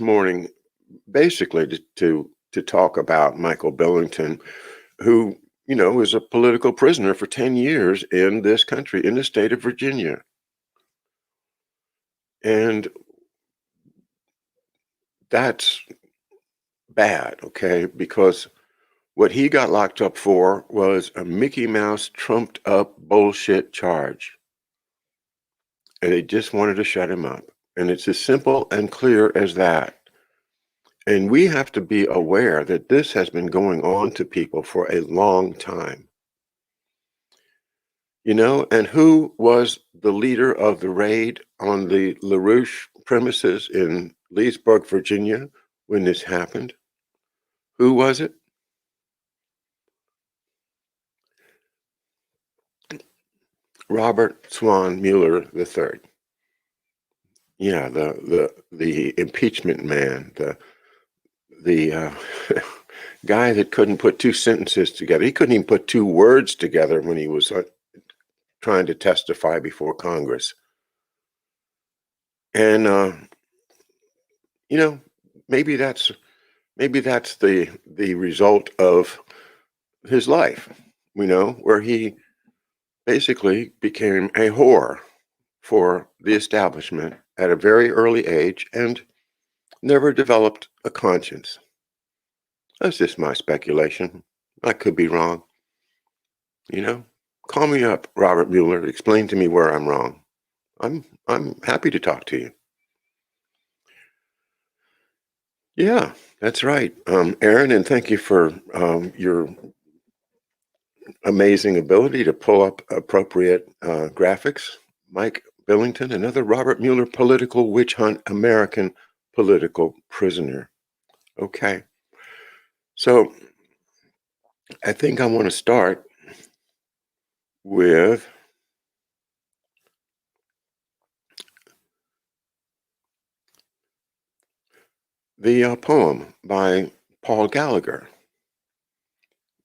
morning, basically to talk about Michael Billington, who was a political prisoner for 10 years in this country, in the state of Virginia, and that's bad, okay? Because what he got locked up for was a Mickey Mouse trumped up bullshit charge, and they just wanted to shut him up. And it's as simple and clear as that. And we have to be aware that this has been going on to people for a long time. And who was the leader of the raid on the LaRouche premises in Leesburg, Virginia, when this happened? Who was it? Robert Swan Mueller III. Yeah, the impeachment man, the guy that couldn't put two sentences together. He couldn't even put two words together when he was trying to testify before Congress. And you know, maybe that's the result of his life, where he basically became a whore for the establishment at a very early age and never developed a conscience. That's just my speculation. I could be wrong. You know, Call me up, Robert Mueller. Explain to me where I'm wrong. I'm happy to talk to you. Yeah, that's right, Aaron, and thank you for your amazing ability to pull up appropriate graphics. Mike Billington, another Robert Mueller political witch hunt, American political prisoner. Okay, so I think I want to start with the poem by Paul Gallagher,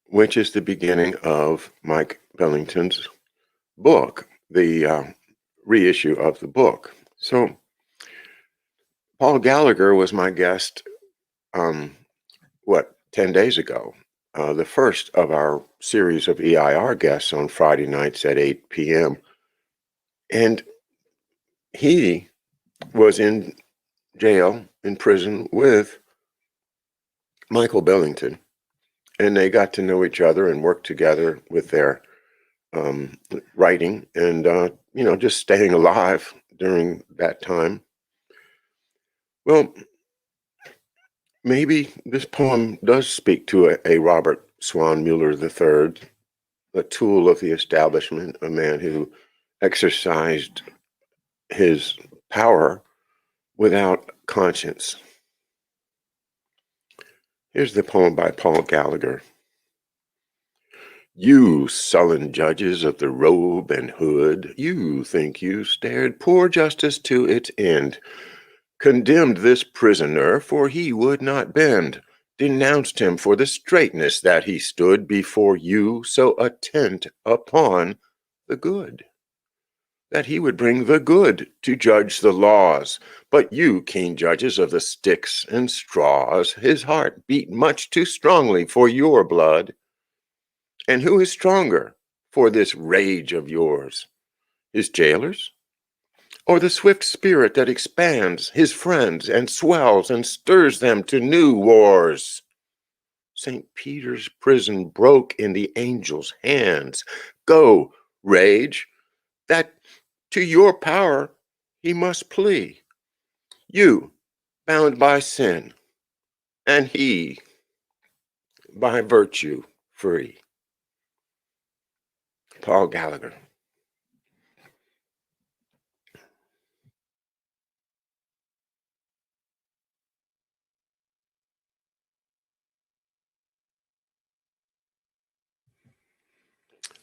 which is the beginning of Mike Billington's book, the reissue of the book. So Paul Gallagher was my guest, 10 days ago, the first of our series of EIR guests on Friday nights at 8 p.m. And he was in jail, in prison with Michael Billington. And they got to know each other and work together with their writing and, just staying alive during that time. Well, maybe this poem does speak to a Robert Swan Mueller III, a tool of the establishment, a man who exercised his power without conscience. Here's the poem by Paul Gallagher. You sullen judges of the robe and hood, you think you stared poor justice to its end, condemned this prisoner, for he would not bend, denounced him for the straightness that he stood before you, so attent upon the good, that he would bring the good to judge the laws. But you, keen judges of the sticks and straws, his heart beat much too strongly for your blood. And who is stronger for this rage of yours? His jailers? Or the swift spirit that expands his friends and swells and stirs them to new wars? St. Peter's prison broke in the angel's hands. Go, rage, that to your power he must plea. You, bound by sin, and he, by virtue, free. Paul Gallagher.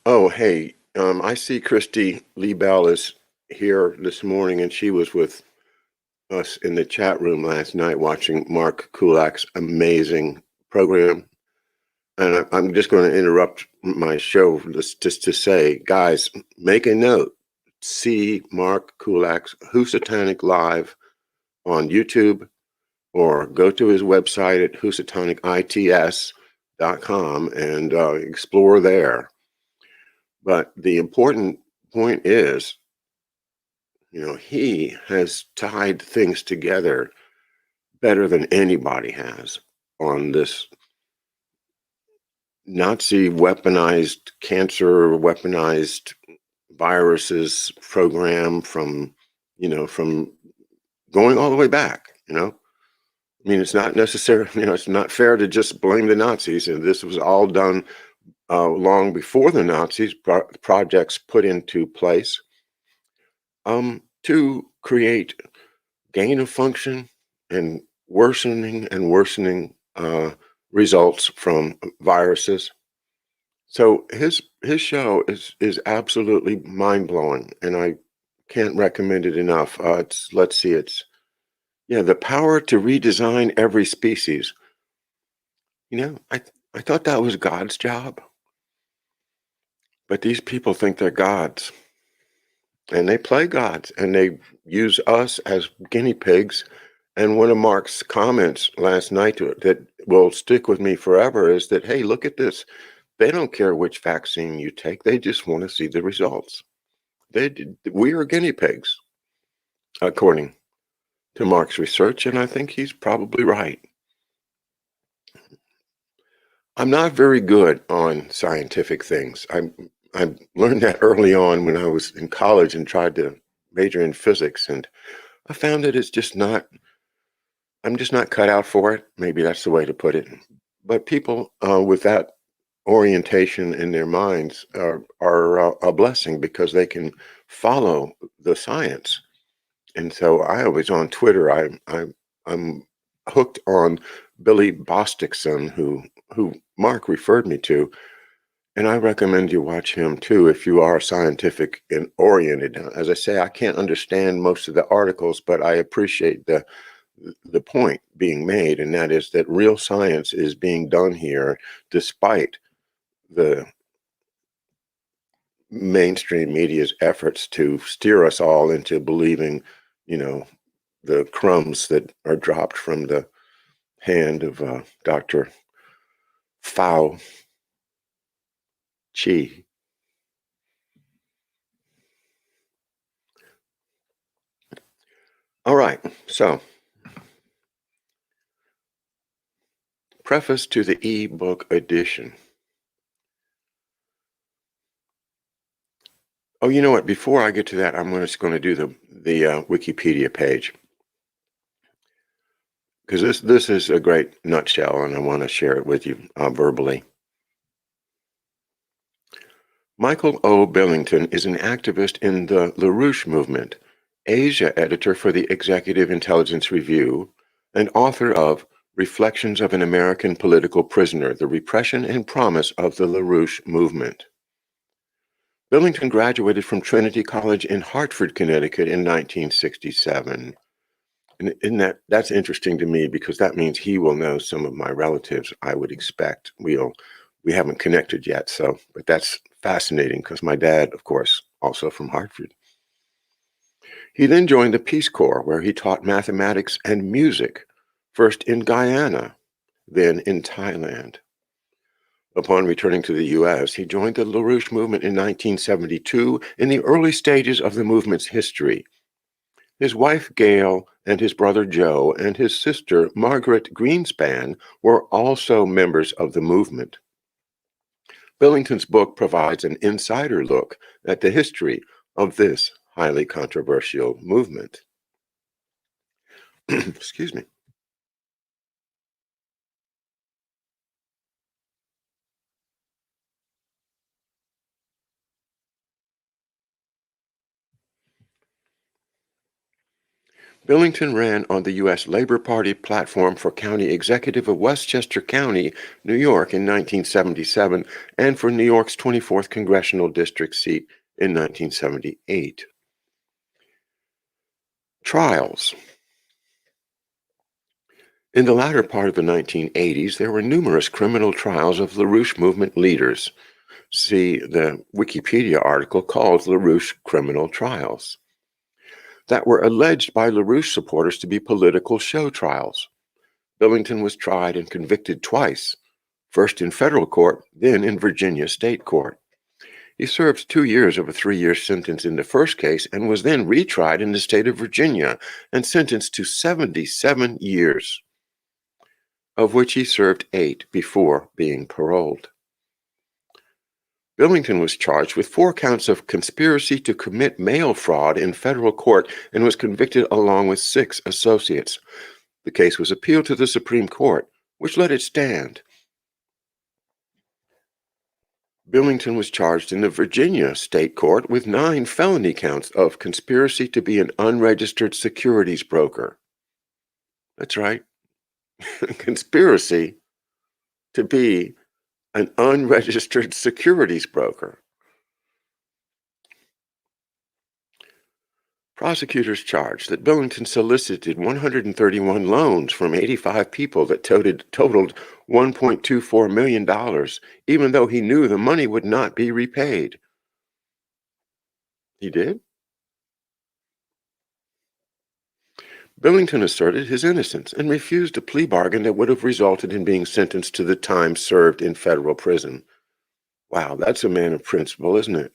Oh, hey, I see Christy Lee Bell is here this morning, and she was with us in the chat room last night watching Mark Kulak's amazing program. And I'm just going to interrupt my show just to say, guys, make a note. See Mark Kulak's Who Satanic Live on YouTube or go to his website at housatonicits.com and explore there. But the important point is, he has tied things together better than anybody has on this Nazi weaponized cancer, weaponized viruses program from going all the way back. I mean, it's not necessary, it's not fair to just blame the Nazis. And this was all done long before the Nazis, projects put into place to create gain of function and worsening results from viruses. So his show is absolutely mind blowing, and I can't recommend it enough. It's the power to redesign every species. I thought that was God's job, but these people think they're gods, and they play gods, and they use us as guinea pigs. And one of Mark's comments last night that will stick with me forever is that, hey, look at this. They don't care which vaccine you take. They just want to see the results. We are guinea pigs, according to Mark's research, and I think he's probably right. I'm not very good on scientific things. I learned that early on when I was in college and tried to major in physics, and I found that I'm just not cut out for it. Maybe that's the way to put it. But people with that orientation in their minds are a blessing because they can follow the science. And so I always on Twitter, I'm hooked on Billy Bosticson, who Mark referred me to, and I recommend you watch him too if you are scientific and oriented. As I say, I can't understand most of the articles, but I appreciate the point being made, and that is that real science is being done here despite the mainstream media's efforts to steer us all into believing, the crumbs that are dropped from the hand of Dr. Fauci. All right, so preface to the ebook edition. Oh, you know what? Before I get to that, I'm just going to do the Wikipedia page because this is a great nutshell, and I want to share it with you verbally. Michael O. Billington is an activist in the LaRouche movement, Asia editor for the Executive Intelligence Review, and author of Reflections of an American Political Prisoner: The Repression and Promise of the LaRouche Movement. Billington graduated from Trinity College in Hartford, Connecticut in 1967. And that's interesting to me because that means he will know some of my relatives, I would expect. We haven't connected yet, but that's fascinating because my dad, of course, also from Hartford. He then joined the Peace Corps, where he taught mathematics and music, first in Guyana, then in Thailand. Upon returning to the U.S., he joined the LaRouche movement in 1972 in the early stages of the movement's history. His wife, Gail, and his brother, Joe, and his sister, Margaret Greenspan, were also members of the movement. Billington's book provides an insider look at the history of this highly controversial movement. Excuse me. Billington ran on the U.S. Labor Party platform for county executive of Westchester County, New York in 1977 and for New York's 24th congressional district seat in 1978. Trials. In the latter part of the 1980s, there were numerous criminal trials of LaRouche movement leaders. See the Wikipedia article called LaRouche Criminal Trials, that were alleged by LaRouche supporters to be political show trials. Billington was tried and convicted twice, first in federal court, then in Virginia state court. He served 2 years of a 3-year sentence in the first case and was then retried in the state of Virginia and sentenced to 77 years, of which he served 8 before being paroled. Billington was charged with 4 counts of conspiracy to commit mail fraud in federal court and was convicted along with 6 associates. The case was appealed to the Supreme Court, which let it stand. Billington was charged in the Virginia state court with 9 felony counts of conspiracy to be an unregistered securities broker. That's right. Conspiracy to be an unregistered securities broker. Prosecutors charged that Billington solicited 131 loans from 85 people that totaled $1.24 million, even though he knew the money would not be repaid. He did? Billington asserted his innocence and refused a plea bargain that would have resulted in being sentenced to the time served in federal prison. Wow, that's a man of principle, isn't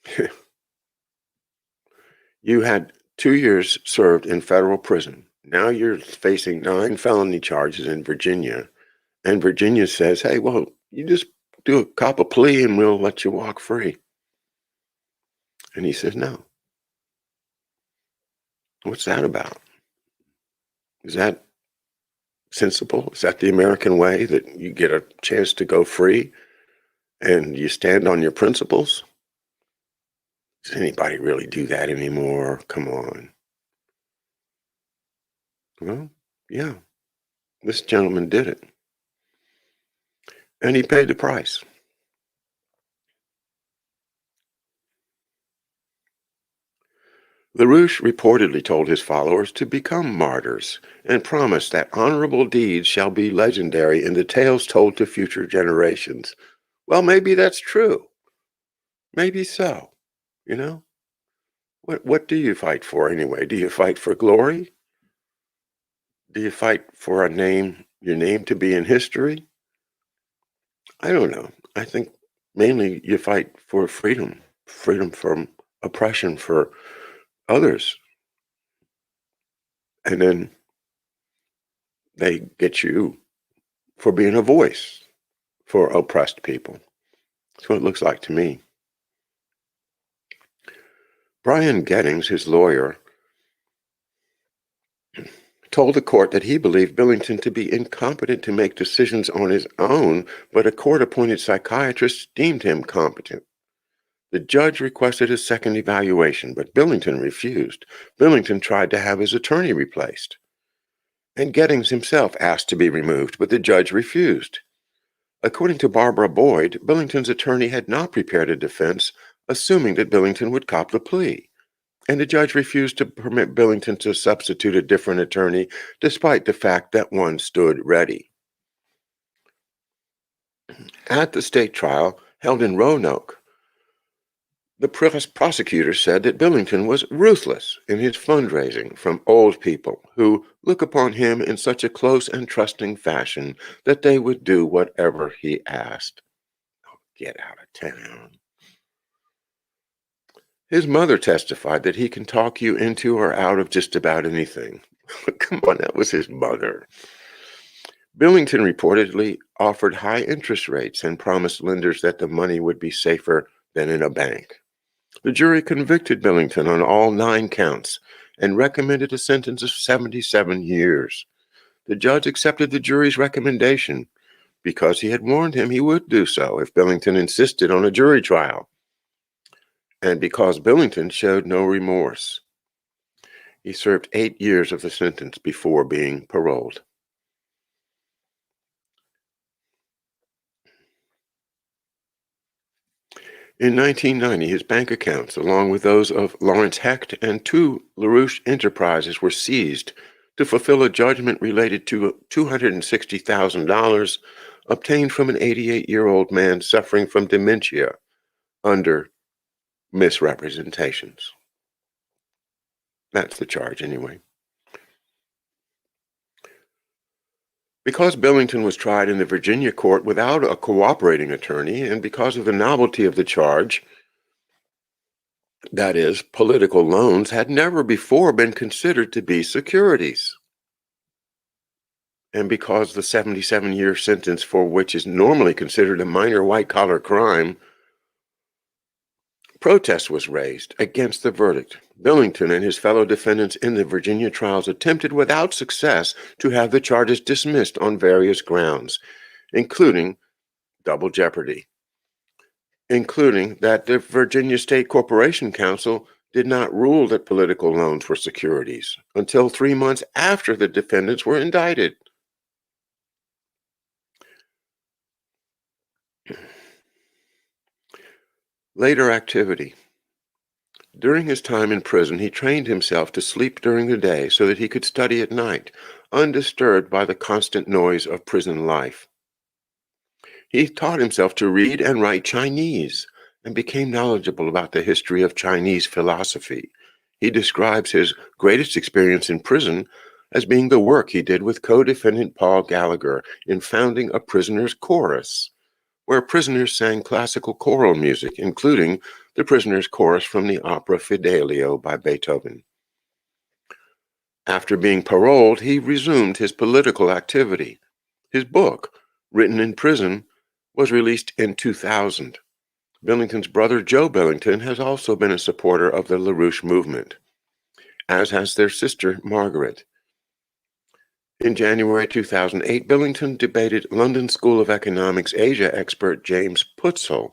it? You had 2 years served in federal prison. Now you're facing 9 felony charges in Virginia. And Virginia says, hey, well, you just do a cop a plea and we'll let you walk free. And he says, no. What's that about? Is that sensible? Is that the American way, that you get a chance to go free and you stand on your principles? Does anybody really do that anymore? Come on. Well, yeah, this gentleman did it. And he paid the price. LaRouche reportedly told his followers to become martyrs and promised that honorable deeds shall be legendary in the tales told to future generations. Well, maybe that's true. Maybe so. You know? What do you fight for anyway? Do you fight for glory? Do you fight for your name to be in history? I don't know. I think mainly you fight for freedom, freedom from oppression for others. And then they get you for being a voice for oppressed people. That's what it looks like to me. Brian Gettings, his lawyer, told the court that he believed Billington to be incompetent to make decisions on his own, but a court-appointed psychiatrist deemed him competent. The judge requested a second evaluation, but Billington refused. Billington tried to have his attorney replaced. And Gettings himself asked to be removed, but the judge refused. According to Barbara Boyd, Billington's attorney had not prepared a defense, assuming that Billington would cop the plea. And the judge refused to permit Billington to substitute a different attorney, despite the fact that one stood ready. At the state trial held in Roanoke, the prosecutor said that Billington was ruthless in his fundraising from old people who look upon him in such a close and trusting fashion that they would do whatever he asked. Oh, get out of town. His mother testified that he can talk you into or out of just about anything. Come on, that was his mother. Billington reportedly offered high interest rates and promised lenders that the money would be safer than in a bank. The jury convicted Billington on all 9 counts and recommended a sentence of 77 years. The judge accepted the jury's recommendation because he had warned him he would do so if Billington insisted on a jury trial, and because Billington showed no remorse. He served 8 years of the sentence before being paroled. In 1990, his bank accounts, along with those of Lawrence Hecht and 2 LaRouche enterprises, were seized to fulfill a judgment related to $260,000 obtained from an 88-year-old man suffering from dementia under misrepresentations. That's the charge, anyway. Because Billington was tried in the Virginia court without a cooperating attorney, and because of the novelty of the charge, that is, political loans had never before been considered to be securities. And because the 77-year sentence for which is normally considered a minor white-collar crime, protest was raised against the verdict. Billington and his fellow defendants in the Virginia trials attempted without success to have the charges dismissed on various grounds, including double jeopardy, including that the Virginia State Corporation Council did not rule that political loans were securities until 3 months after the defendants were indicted. Later activity. During his time in prison, he trained himself to sleep during the day so that he could study at night, undisturbed by the constant noise of prison life. He taught himself to read and write Chinese and became knowledgeable about the history of Chinese philosophy. He describes his greatest experience in prison as being the work he did with co-defendant Paul Gallagher in founding a prisoners' chorus, where prisoners sang classical choral music, including the prisoners' chorus from the opera Fidelio by Beethoven. After being paroled, he resumed his political activity. His book, written in prison, was released in 2000. Billington's brother Joe Billington has also been a supporter of the LaRouche movement, as has their sister Margaret. In January 2008, Billington debated London School of Economics Asia expert James Putzel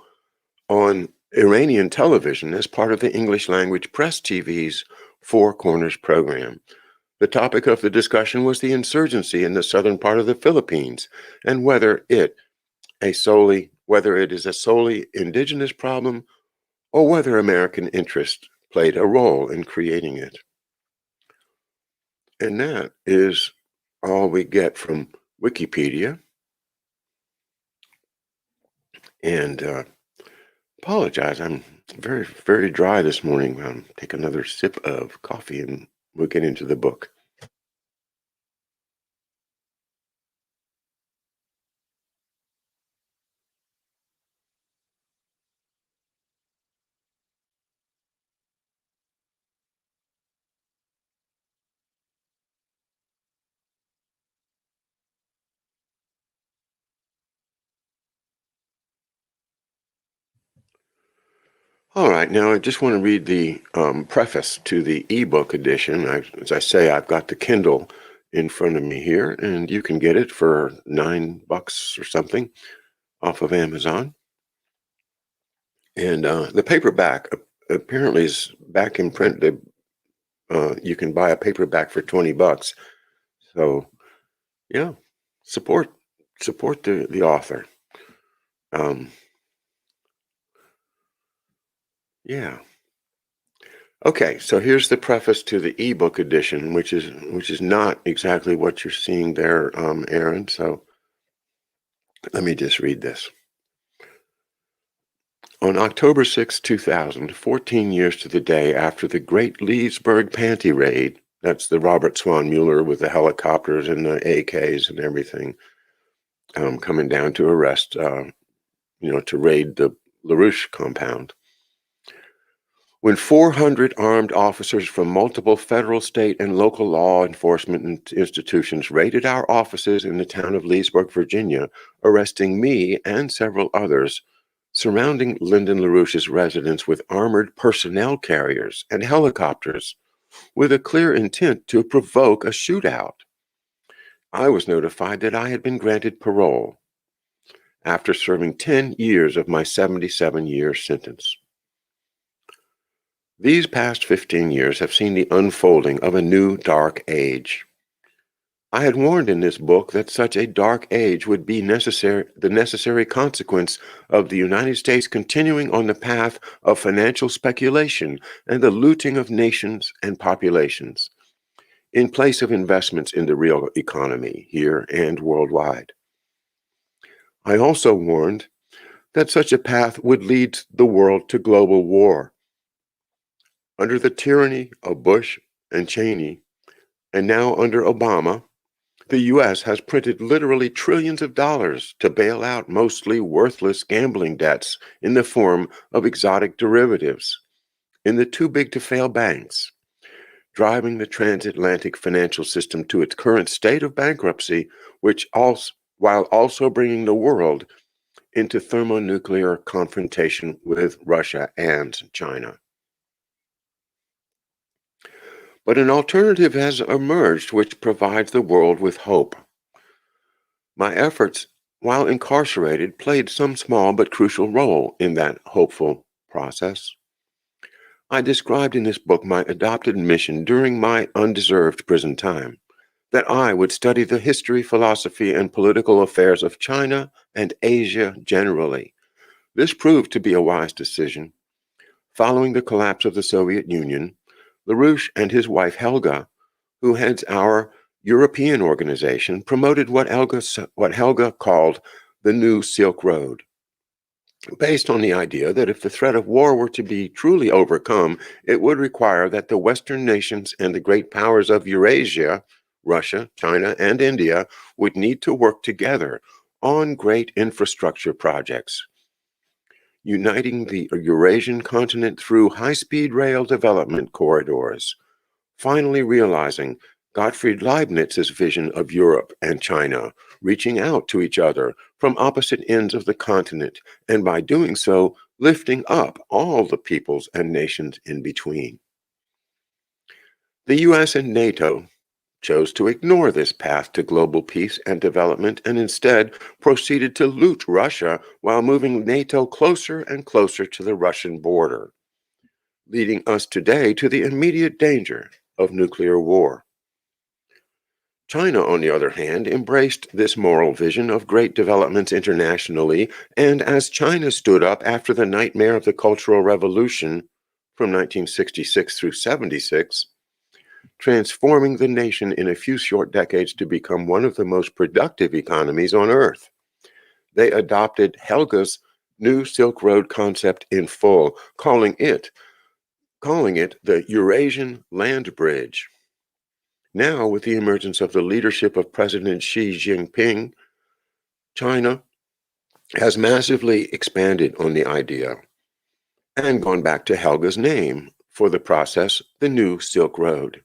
on Iranian television as part of the English language Press TV's Four Corners program. The topic of the discussion was the insurgency in the southern part of the Philippines and whether it is a solely indigenous problem or whether American interest played a role in creating it. And that is all we get from Wikipedia. And apologize, I'm very, very dry this morning. Take another sip of coffee and we'll get into the book. All right, now I just want to read the preface to the ebook edition. As I say, I've got the Kindle in front of me here, and you can get it for $9 or something off of Amazon. And the paperback apparently is back in print. You can buy a paperback for $20. So, yeah, support the author. Yeah. Okay, so here's the preface to the ebook edition, which is not exactly what you're seeing there, Aaron. So let me just read this. On October 6, 2000, 14 years to the day after the Great Leesburg Panty Raid, that's the Robert Swan Mueller with the helicopters and the AKs and everything, coming down to arrest, to raid the LaRouche compound. When 400 armed officers from multiple federal, state, and local law enforcement institutions raided our offices in the town of Leesburg, Virginia, arresting me and several others, surrounding Lyndon LaRouche's residence with armored personnel carriers and helicopters, with a clear intent to provoke a shootout. I was notified that I had been granted parole after serving 10 years of my 77-year sentence. These past 15 years have seen the unfolding of a new dark age. I had warned in this book that such a dark age would be the necessary consequence of the United States continuing on the path of financial speculation and the looting of nations and populations, in place of investments in the real economy here and worldwide. I also warned that such a path would lead the world to global war. Under the tyranny of Bush and Cheney, and now under Obama, The U.S. has printed literally trillions of dollars to bail out mostly worthless gambling debts in the form of exotic derivatives in the too big to fail banks, driving the transatlantic financial system to its current state of bankruptcy, while also bringing the world into thermonuclear confrontation with Russia and China. But an alternative has emerged which provides the world with hope. My efforts, while incarcerated, played some small but crucial role in that hopeful process. I described in this book my adopted mission during my undeserved prison time, that I would study the history, philosophy, and political affairs of China and Asia generally. This proved to be a wise decision. Following the collapse of the Soviet Union, LaRouche and his wife Helga, who heads our European organization, promoted what Helga called the New Silk Road, based on the idea that if the threat of war were to be truly overcome, it would require that the Western nations and the great powers of Eurasia, Russia, China, and India, would need to work together on great infrastructure projects, uniting the Eurasian continent through high-speed rail development corridors, finally realizing Gottfried Leibniz's vision of Europe and China reaching out to each other from opposite ends of the continent, and by doing so, lifting up all the peoples and nations in between. The US and NATO chose to ignore this path to global peace and development and instead proceeded to loot Russia while moving NATO closer and closer to the Russian border, leading us today to the immediate danger of nuclear war. China, on the other hand, embraced this moral vision of great developments internationally, and as China stood up after the nightmare of the Cultural Revolution from 1966 through 76, transforming the nation in a few short decades to become one of the most productive economies on earth. They adopted Helga's New Silk Road concept in full, calling it the Eurasian Land Bridge. Now, with the emergence of the leadership of President Xi Jinping, China has massively expanded on the idea and gone back to Helga's name for the process, the New Silk Road,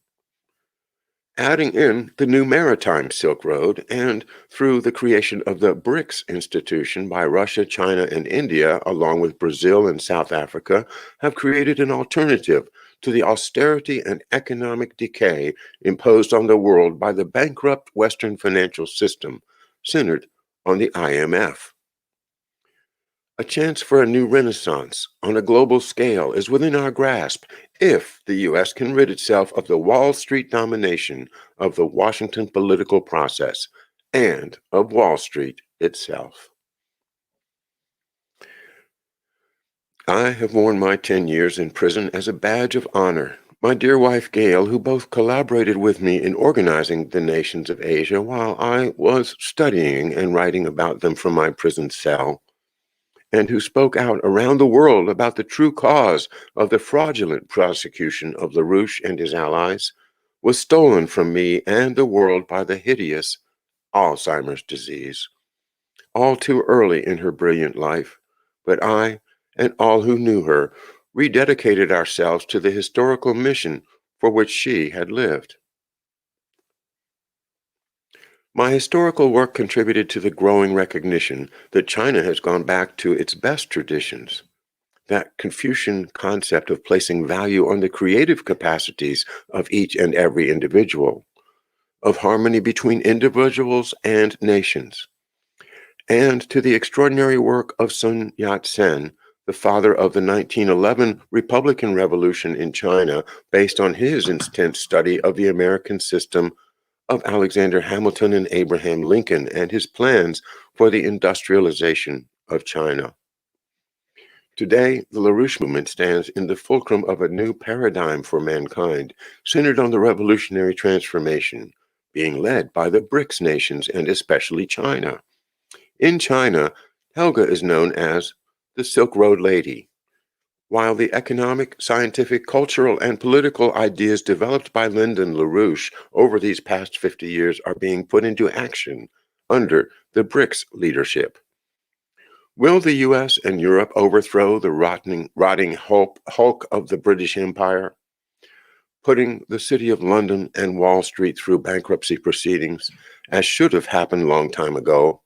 adding in the new Maritime Silk Road, and through the creation of the BRICS institution by Russia, China, and India, along with Brazil and South Africa, have created an alternative to the austerity and economic decay imposed on the world by the bankrupt Western financial system centered on the IMF. A chance for a new renaissance on a global scale is within our grasp if the U.S. can rid itself of the Wall Street domination of the Washington political process and of Wall Street itself. I have worn my 10 years in prison as a badge of honor. My dear wife Gail, who both collaborated with me in organizing the nations of Asia while I was studying and writing about them from my prison cell, and who spoke out around the world about the true cause of the fraudulent prosecution of LaRouche and his allies, was stolen from me and the world by the hideous Alzheimer's disease, all too early in her brilliant life. But I, and all who knew her, rededicated ourselves to the historical mission for which she had lived. My historical work contributed to the growing recognition that China has gone back to its best traditions, that Confucian concept of placing value on the creative capacities of each and every individual, of harmony between individuals and nations, and to the extraordinary work of Sun Yat-sen, the father of the 1911 Republican Revolution in China, based on his intense study of the American system of Alexander Hamilton and Abraham Lincoln and his plans for the industrialization of China. Today, the LaRouche movement stands in the fulcrum of a new paradigm for mankind, centered on the revolutionary transformation, being led by the BRICS nations and especially China. In China, Helga is known as the Silk Road Lady, while the economic, scientific, cultural, and political ideas developed by Lyndon LaRouche over these past 50 years are being put into action under the BRICS leadership. Will the US and Europe overthrow the rotting hulk of the British Empire, putting the City of London and Wall Street through bankruptcy proceedings, as should have happened long time ago,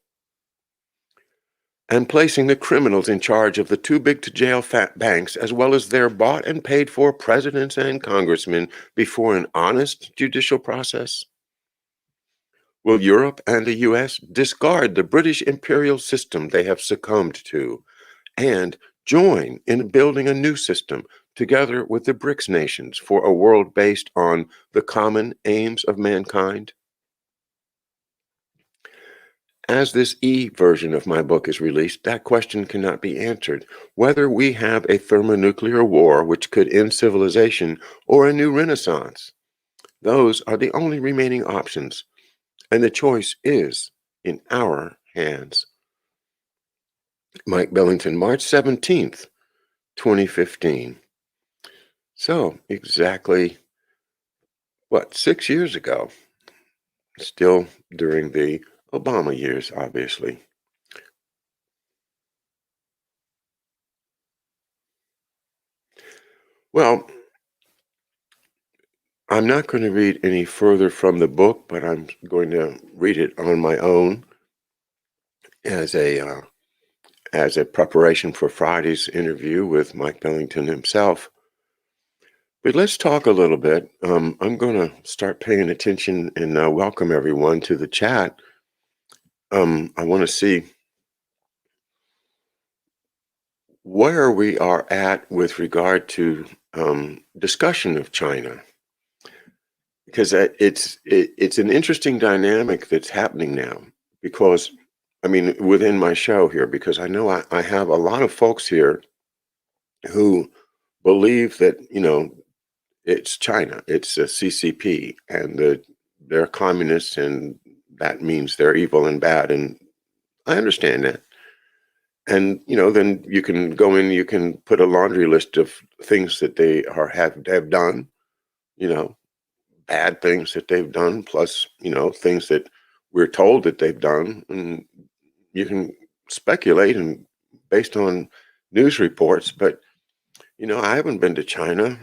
and placing the criminals in charge of the too big to jail fat banks, as well as their bought and paid for presidents and congressmen, before an honest judicial process? Will Europe and the US discard the British imperial system they have succumbed to and join in building a new system together with the BRICS nations for a world based on the common aims of mankind? As this version of my book is released, that question cannot be answered. Whether we have a thermonuclear war which could end civilization or a new renaissance, those are the only remaining options, and the choice is in our hands. Mike Billington, March 17th, 2015. So, exactly, 6 years ago, still during the Obama years, obviously. Well, I'm not going to read any further from the book, but I'm going to read it on my own as a preparation for Friday's interview with Mike Billington himself. But let's talk a little bit. I'm going to start paying attention and welcome everyone to the chat. I want to see where we are at with regard to discussion of China, because it's an interesting dynamic that's happening now. Because I mean, within my show here, because I know I have a lot of folks here who believe that it's China, it's a CCP, and they're communists, and that means they're evil and bad, and I understand that. And then you can go in, you can put a laundry list of things that they have done, you know, bad things that they've done, plus things that we're told that they've done, and you can speculate and based on news reports. But I haven't been to China.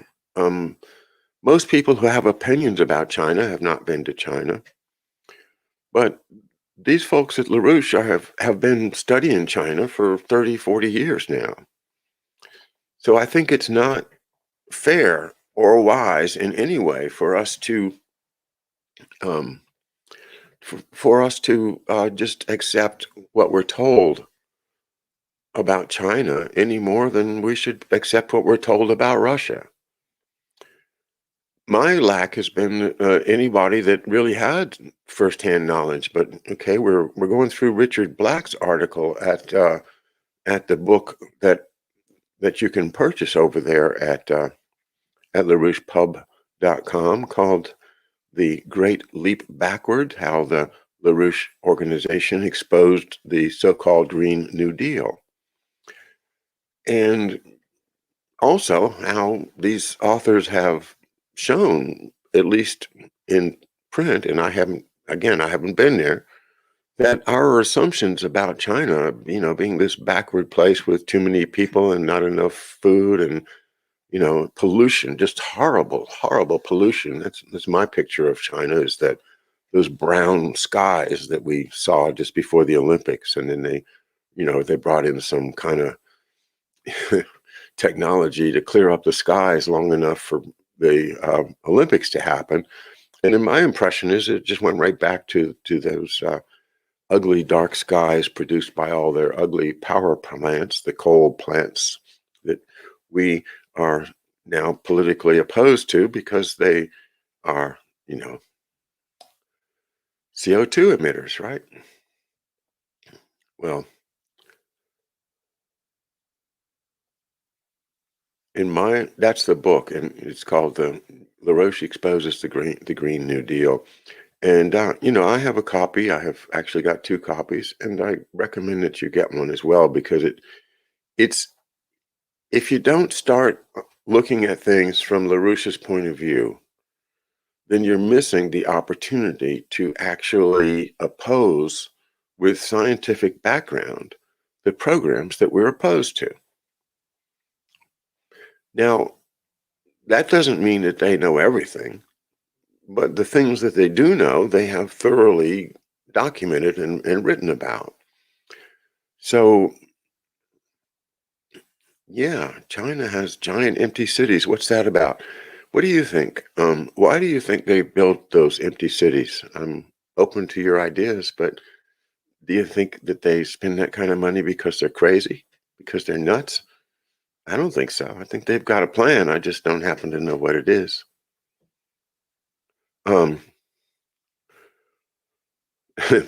Most people who have opinions about China have not been to China, but these folks at LaRouche have been studying China for 30, 40 years now. So I think it's not fair or wise in any way for us to um, just accept what we're told about China any more than we should accept what we're told about Russia. My lack has been anybody that really had firsthand knowledge. But okay, we're going through Richard Black's article at the book that you can purchase over there at LaRouchePub.com, called "The Great Leap Backward: How the LaRouche Organization Exposed the So-Called Green New Deal," and also how these authors have shown, at least in print, and I haven't been there, that our assumptions about China, being this backward place with too many people and not enough food and, pollution, just horrible, horrible pollution. That's my picture of China, is that those brown skies that we saw just before the Olympics. And then they brought in some kind of technology to clear up the skies long enough for the Olympics to happen. And then my impression is it just went right back to those ugly dark skies produced by all their ugly power plants, the coal plants that we are now politically opposed to because they are, CO2 emitters, right? Well, that's the book, and it's called the LaRouche Exposes the Green New Deal. And I have a copy. I have actually got two copies, and I recommend that you get one as well, because it's if you don't start looking at things from LaRouche's point of view, then you're missing the opportunity to actually oppose with scientific background the programs that we're opposed to. Now, that doesn't mean that they know everything, but the things that they do know, they have thoroughly documented and written about. So, yeah, China has giant empty cities. What's that about? What do you think? Why do you think they built those empty cities? I'm open to your ideas, but do you think that they spend that kind of money because they're crazy? Because they're nuts? I don't think so. I think they've got a plan. I just don't happen to know what it is. Um,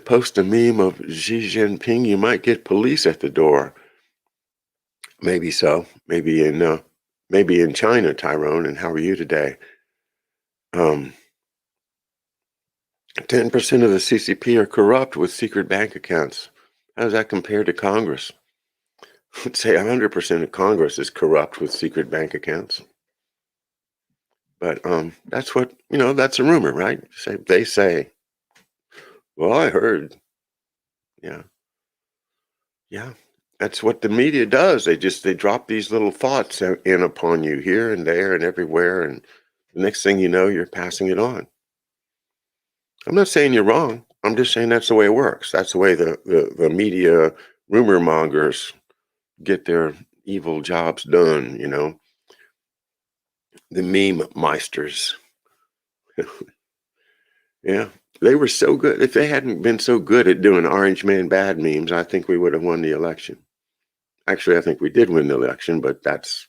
Post a meme of Xi Jinping, you might get police at the door. Maybe so. Maybe in China, Tyrone. And how are you today? 10% of the CCP are corrupt with secret bank accounts. How does that compare to Congress? Let's say 100% of Congress is corrupt with secret bank accounts. But that's what, that's a rumor, right? They say, well, I heard. Yeah. Yeah. That's what the media does. They drop these little thoughts in upon you here and there and everywhere. And the next thing you know, you're passing it on. I'm not saying you're wrong. I'm just saying that's the way it works. That's the way the media rumor mongers get their evil jobs done. The meme meisters. Yeah, they were so good. If they hadn't been so good at doing Orange Man bad memes, I think we would have won the election. Actually, I think we did win the election, but that's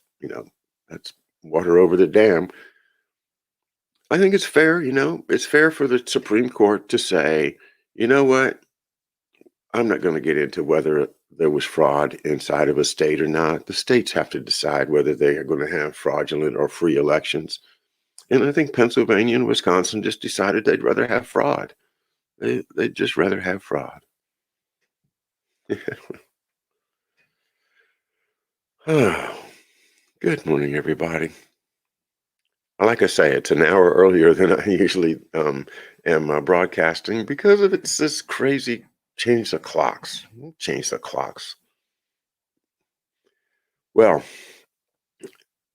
water over the dam. I think it's fair, it's fair for the Supreme Court to say, you know what, I'm not going to get into whether there was fraud inside of a state or not. The states have to decide whether they are going to have fraudulent or free elections. And I think Pennsylvania and Wisconsin just decided they'd rather have fraud. They'd just rather have fraud. Oh, good morning, everybody. Like I say, it's an hour earlier than I usually am broadcasting because of it's this crazy change the clocks. Change the clocks. Well,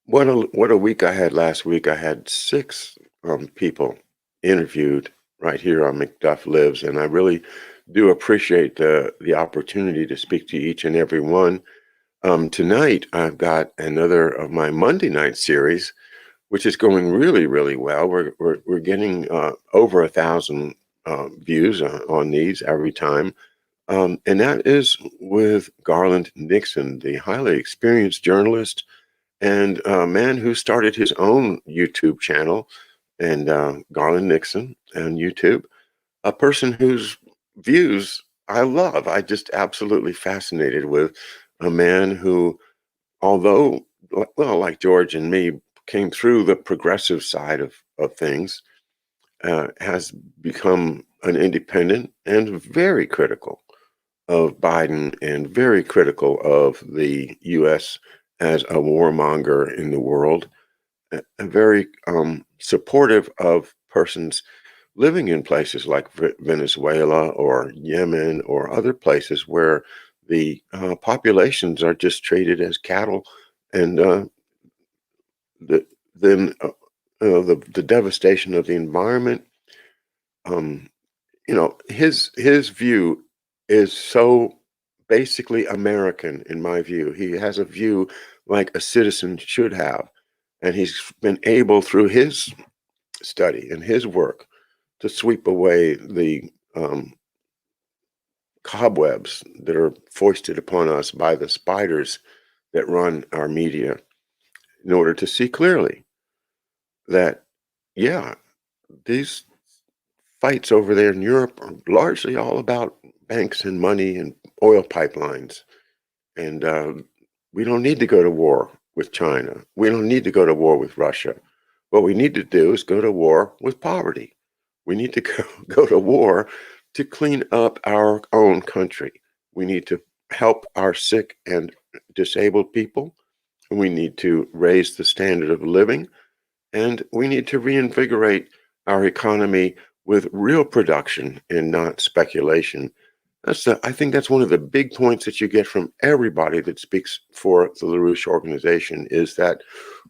what a week I had last week. I had 6 people interviewed right here on McDuff Lives, and I really do appreciate the opportunity to speak to each and every one. Tonight, I've got another of my Monday night series, which is going really, really well. We're getting over 1,000 views on these every time, and that is with Garland Nixon, the highly experienced journalist and a man who started his own YouTube channel, and Garland Nixon on YouTube, a person whose views I love. I just absolutely fascinated with a man who, although, well, like George and me, came through the progressive side of things, has become an independent and very critical of Biden and very critical of the U.S. as a warmonger in the world, and very supportive of persons living in places like Venezuela or Yemen or other places where the populations are just treated as cattle, and the, then the devastation of the environment. Um, his view is so basically American in my view. He has a view like a citizen should have, and he's been able through his study and his work to sweep away the cobwebs that are foisted upon us by the spiders that run our media in order to see clearly that, yeah, these fights over there in Europe are largely all about banks and money and oil pipelines. And we don't need to go to war with China. We don't need to go to war with Russia. What we need to do is go to war with poverty. We need to go to war to clean up our own country. We need to help our sick and disabled people. We need to raise the standard of living, and we need to reinvigorate our economy with real production and not speculation. I think that's one of the big points that you get from everybody that speaks for the LaRouche organization is that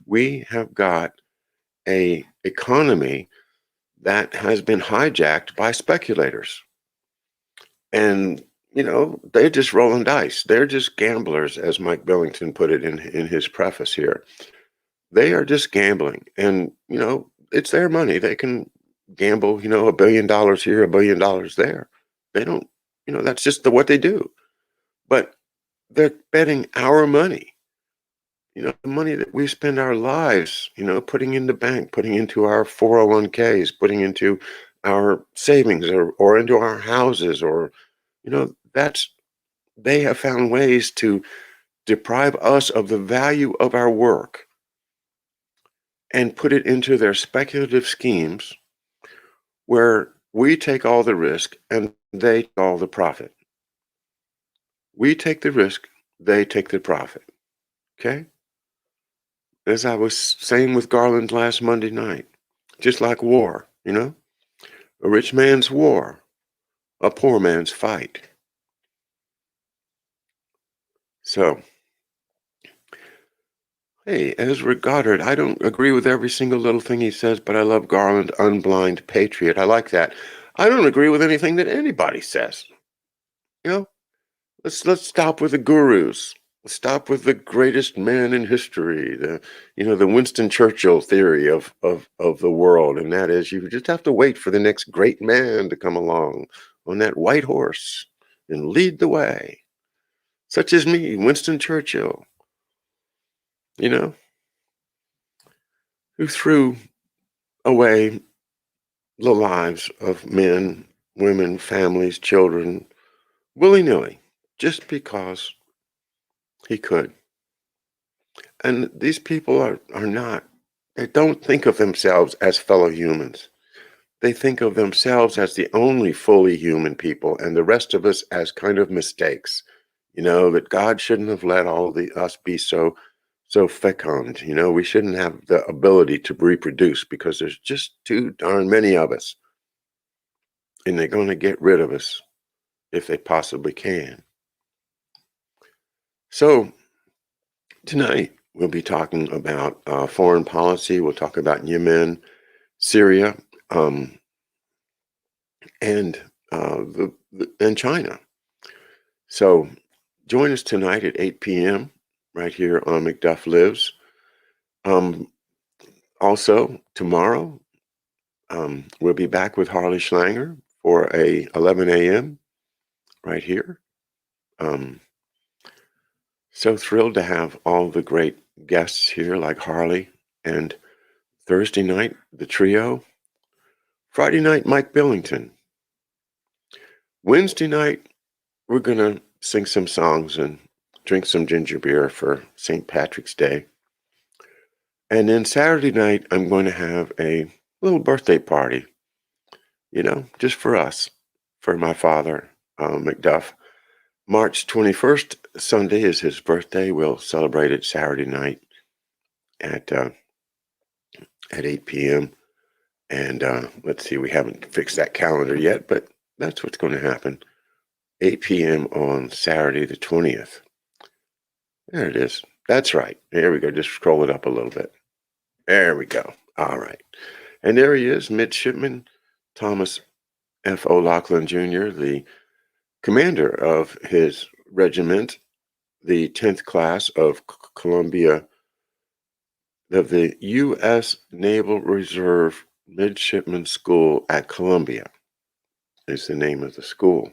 we have got a economy that has been hijacked by speculators. And, they're just rolling dice. They're just gamblers, as Mike Billington put it in his preface here. They are just gambling. And, it's their money. They can gamble, $1 billion here, $1 billion there. They don't, that's just what they do. But they're betting our money, the money that we spend our lives, putting in the bank, putting into our 401ks, putting into our savings or into our houses or, that's they have found ways to deprive us of the value of our work and put it into their speculative schemes where we take all the risk and they take all the profit. We take the risk, they take the profit. Okay? As I was saying with Garland last Monday night, just like war, a rich man's war, a poor man's fight. So, hey, Ezra Goddard, I don't agree with every single little thing he says, but I love Garland, unblind patriot. I like that. I don't agree with anything that anybody says. You know, let's stop with the gurus. Let's stop with the greatest man in history. The Winston Churchill theory of the world, and that is you just have to wait for the next great man to come along on that white horse and lead the way. Such as me, Winston Churchill, you know, who threw away the lives of men, women, families, children, willy-nilly, just because he could. And these people are not, they don't think of themselves as fellow humans. They think of themselves as the only fully human people and the rest of us as kind of mistakes. That God shouldn't have let us be so fecund. We shouldn't have the ability to reproduce because there's just too darn many of us. And they're going to get rid of us if they possibly can. So tonight we'll be talking about foreign policy. We'll talk about Yemen, Syria, and China. So join us tonight at 8 p.m. right here on McDuff Lives. Also tomorrow, we'll be back with Harley Schlanger for a 11 a.m. right here. So thrilled to have all the great guests here like Harley. And Thursday night, the trio. Friday night, Mike Billington. Wednesday night, we're going to sing some songs and drink some ginger beer for St. Patrick's Day. And then Saturday night, I'm going to have a little birthday party, just for us, for my father, McDuff. March 21st, Sunday, is his birthday. We'll celebrate it Saturday night at 8 p.m. And let's see, we haven't fixed that calendar yet, but that's what's going to happen. 8 p.m. on Saturday the 20th. There it is. That's right. There we go. Just scroll it up a little bit. There we go. All right. And there he is, Midshipman Thomas F. O'Loughlin, Jr., the commander of his regiment, the 10th class of Columbia, of the U.S. Naval Reserve Midshipman School at Columbia is the name of the school.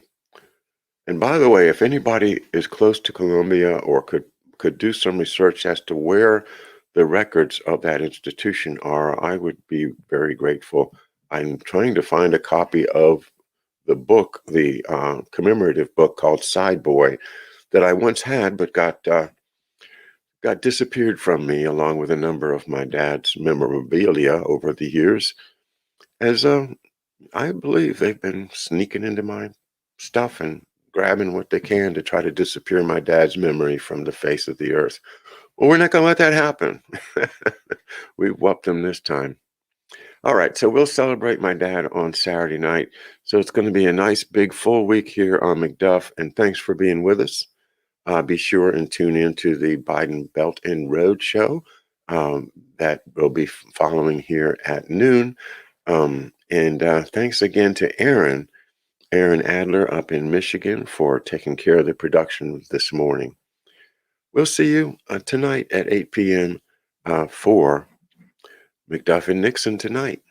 And by the way, if anybody is close to Columbia or could do some research as to where the records of that institution are, I would be very grateful. I'm trying to find a copy of the book, the commemorative book called Side Boy that I once had, but got disappeared from me along with a number of my dad's memorabilia over the years, as I believe they've been sneaking into my stuff and grabbing what they can to try to disappear my dad's memory from the face of the earth. Well, we're not going to let that happen. We whooped them this time. All right, so we'll celebrate my dad on Saturday night. So it's going to be a nice, big, full week here on McDuff. And thanks for being with us. Be sure and tune in to the Biden Belt and Road Show that will be following here at noon. And thanks again to Aaron Adler up in Michigan for taking care of the production this morning. We'll see you tonight at 8 p.m. For McDuff and Nixon tonight.